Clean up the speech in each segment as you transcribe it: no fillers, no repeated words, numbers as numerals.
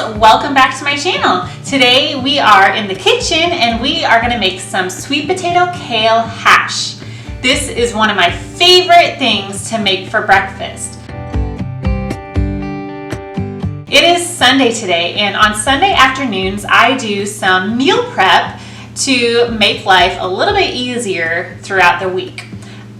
welcome back to my channel. Today we are in the kitchen and we are going to make some sweet potato kale hash. This is one of my favorite things to make for breakfast. It is Sunday today, and on Sunday afternoons I do some meal prep to make life a little bit easier throughout the week.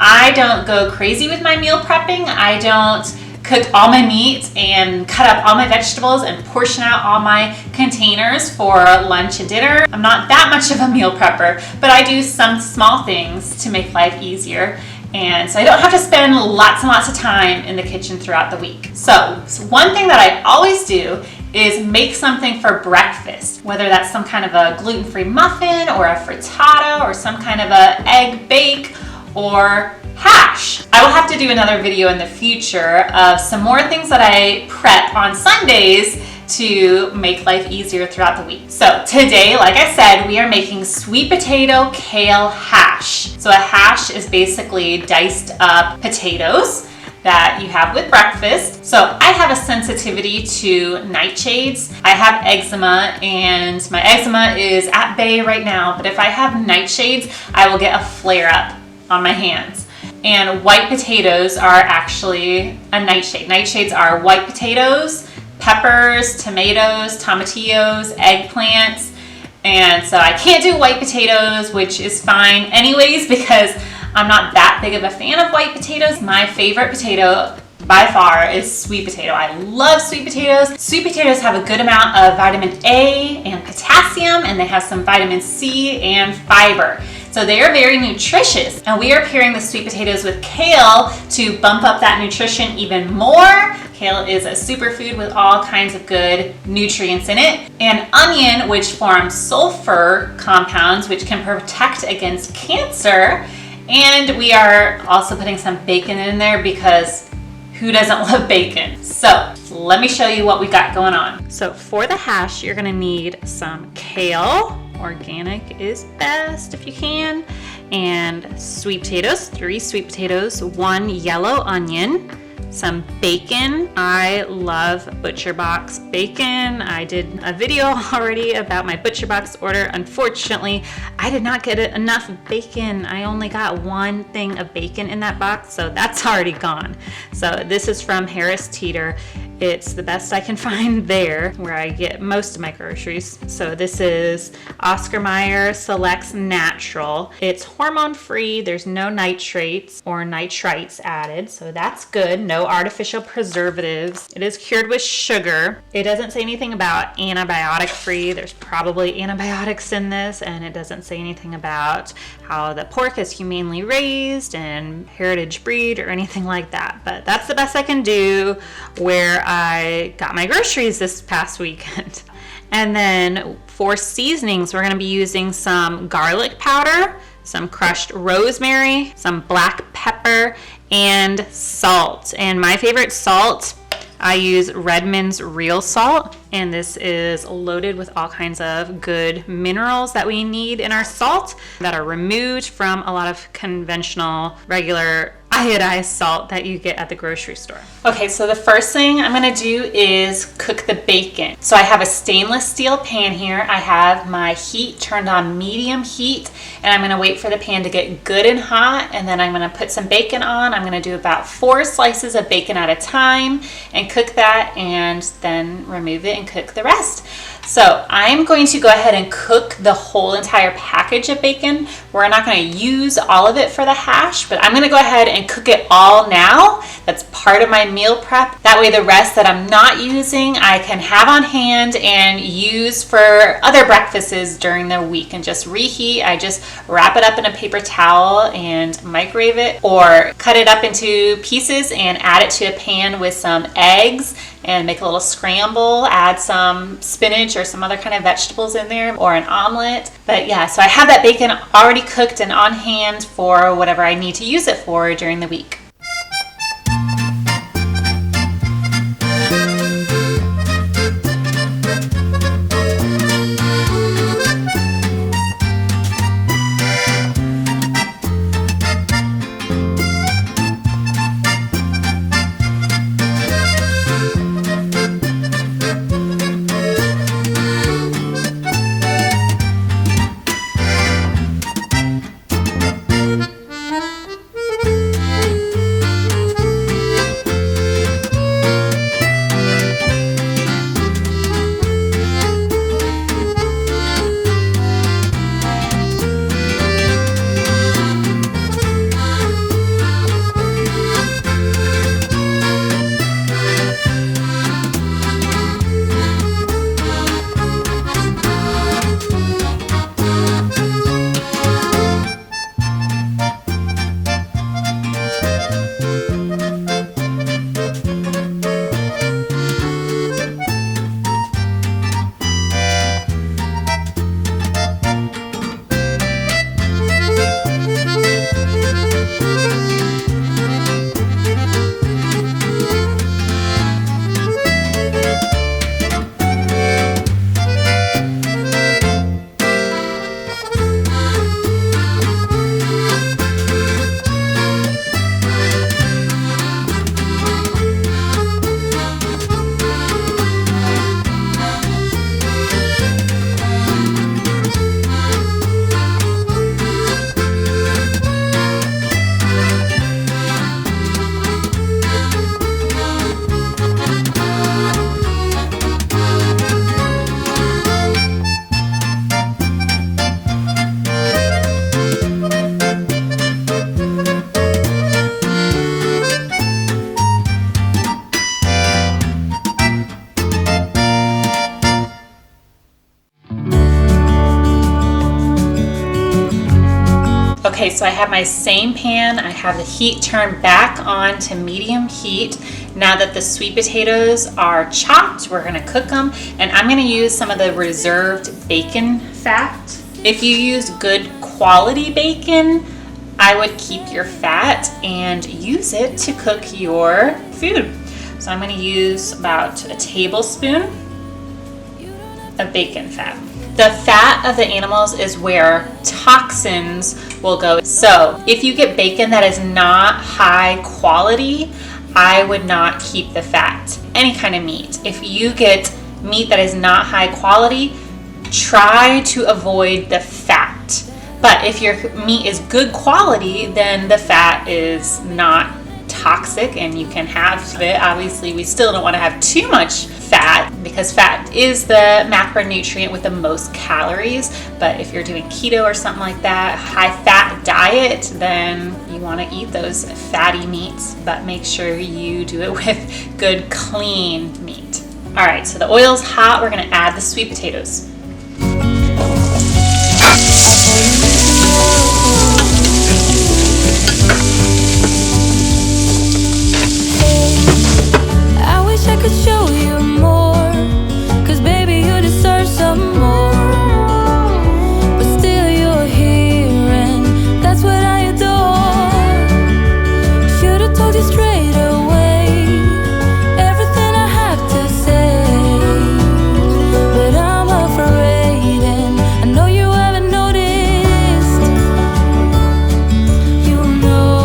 I don't go crazy with my meal prepping. I don't cook all my meat and cut up all my vegetables and portion out all my containers for lunch and dinner. I'm not that much of a meal prepper, but I do some small things to make life easier. And so I don't have to spend lots and lots of time in the kitchen throughout the week. So one thing that I always do is make something for breakfast, whether that's some kind of a gluten-free muffin or a frittata or some kind of a egg bake or hash. I will have to do another video in the future of some more things that I prep on Sundays to make life easier throughout the week. So today, like I said, we are making sweet potato kale hash. So a hash is basically diced up potatoes that you have with breakfast. So I have a sensitivity to nightshades. I have eczema and my eczema is at bay right now, but if I have nightshades, I will get a flare up on my hands. And white potatoes are actually a nightshade. Nightshades are white potatoes, peppers, tomatoes, tomatillos, eggplants. And so I can't do white potatoes, which is fine anyways, because I'm not that big of a fan of white potatoes. My favorite potato by far is sweet potato. I love sweet potatoes. Sweet potatoes have a good amount of vitamin A and potassium, and they have some vitamin C and fiber. So they are very nutritious, and we are pairing the sweet potatoes with kale to bump up that nutrition even more. Kale is a superfood with all kinds of good nutrients in it. And onion, which forms sulfur compounds, which can protect against cancer. And we are also putting some bacon in there because who doesn't love bacon? So let me show you what we got going on. So for the hash, you're gonna need some kale. Organic is best if you can. And sweet potatoes, 3 sweet potatoes, 1 yellow onion, some bacon. I love ButcherBox bacon. I did a video already about my ButcherBox order. Unfortunately, I did not get enough bacon. I only got 1 thing of bacon in that box, so that's already gone. So this is from Harris Teeter. It's the best I can find there, where I get most of my groceries. So this is Oscar Mayer Selects Natural. It's hormone-free. There's no nitrates or nitrites added, so that's good. No artificial preservatives. It is cured with sugar. It doesn't say anything about antibiotic-free. There's probably antibiotics in this, and it doesn't say anything about how the pork is humanely raised and heritage breed or anything like that. But that's the best I can do where I got my groceries this past weekend. And then for seasonings, we're going to be using some garlic powder, some crushed rosemary, some black pepper, and salt. And my favorite salt, I use Redmond's Real Salt, and this is loaded with all kinds of good minerals that we need in our salt that are removed from a lot of conventional, regular iodized salt that you get at the grocery store. Okay, so the first thing I'm gonna do is cook the bacon. So I have a stainless steel pan here. I have my heat turned on medium heat, and I'm gonna wait for the pan to get good and hot, and then I'm gonna put some bacon on. I'm gonna do about 4 slices of bacon at a time and cook that, and then remove it and cook the rest. So I'm going to go ahead and cook the whole entire package of bacon. We're not going to use all of it for the hash, but I'm going to go ahead and cook it all now. That's part of my meal prep. That way the rest that I'm not using, I can have on hand and use for other breakfasts during the week and just reheat. I just wrap it up in a paper towel and microwave it, or cut it up into pieces and add it to a pan with some eggs and make a little scramble, add some spinach or some other kind of vegetables in there, or an omelet. But yeah, so I have that bacon already cooked and on hand for whatever I need to use it for during the week. Okay, so I have my same pan. I have the heat turned back on to medium heat. Now that the sweet potatoes are chopped, we're gonna cook them, and I'm gonna use some of the reserved bacon fat. If you use good quality bacon, I would keep your fat and use it to cook your food. So I'm gonna use about a tablespoon of bacon fat. The fat of the animals is where toxins will go. So if you get bacon that is not high quality, I would not keep the fat. Any kind of meat. If you get meat that is not high quality, try to avoid the fat. But if your meat is good quality, then the fat is not toxic and you can have it. Obviously, we still don't want to have too much fat because fat is the macronutrient with the most calories. But if you're doing keto or something like that, high fat diet, then you want to eat those fatty meats, but make sure you do it with good clean meat. All right, so the oil's hot. We're going to add the sweet potatoes. I could show you more, 'cause baby you deserve some more. But still you're here and that's what I adore. Should've told you straight away everything I have to say, but I'm afraid and I know you haven't noticed. You know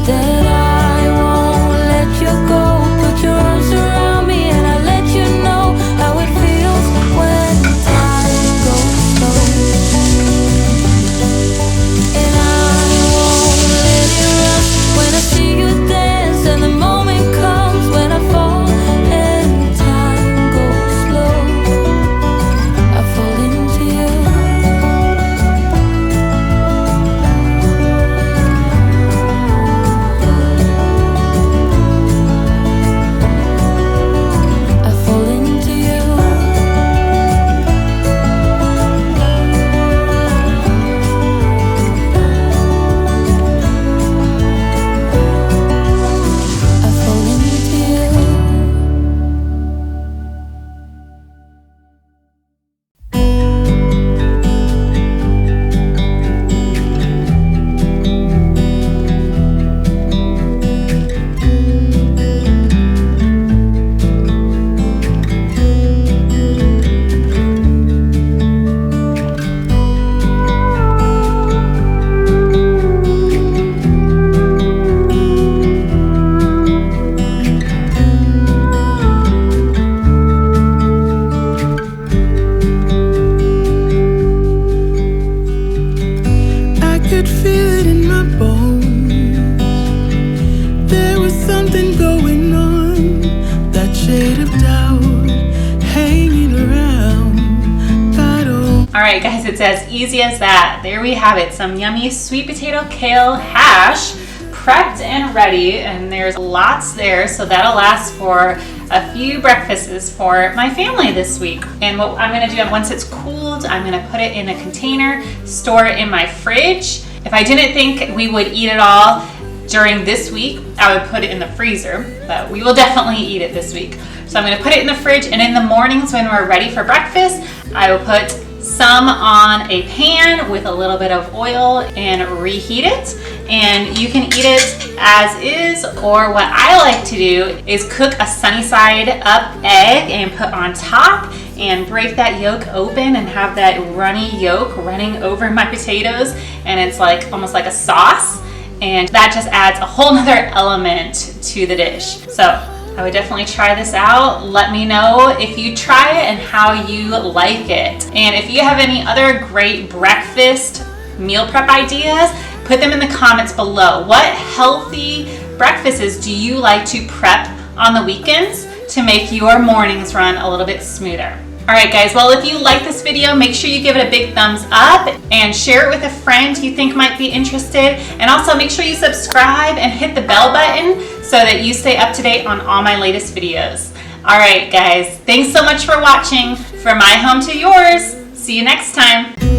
that I won't let you go. Put your arms around me and I let you know how it feels when time goes slow. And I won't let you rush when I see you dance, and the moment comes when I fall and time goes slow. I fall into you. I fall into you. I fall into you. I could feel it in my bones. There was something going on, that shade of doubt hanging around. All right, guys, it's as easy as that. There we have it, some yummy sweet potato kale hash, prepped and ready, and there's lots there, so that'll last for a few breakfasts for my family this week. And what I'm gonna do, once it's cooled, I'm gonna put it in a container, store it in my fridge. If I didn't think we would eat it all during this week, I would put it in the freezer, but we will definitely eat it this week. So I'm gonna put it in the fridge, and in the mornings when we're ready for breakfast, I will put some on a pan with a little bit of oil and reheat it. And you can eat it as is, or what I like to do is cook a sunny side up egg and put on top and break that yolk open and have that runny yolk running over my potatoes, and it's like almost like a sauce, and that just adds a whole nother element to the dish. So I would definitely try this out. Let me know if you try it and how you like it. And if you have any other great breakfast meal prep ideas, put them in the comments below. What healthy breakfasts do you like to prep on the weekends to make your mornings run a little bit smoother? All right, guys, well, if you like this video, make sure you give it a big thumbs up and share it with a friend you think might be interested. And also make sure you subscribe and hit the bell button so that you stay up to date on all my latest videos. All right, guys. Thanks so much for watching. From my home to yours. See you next time.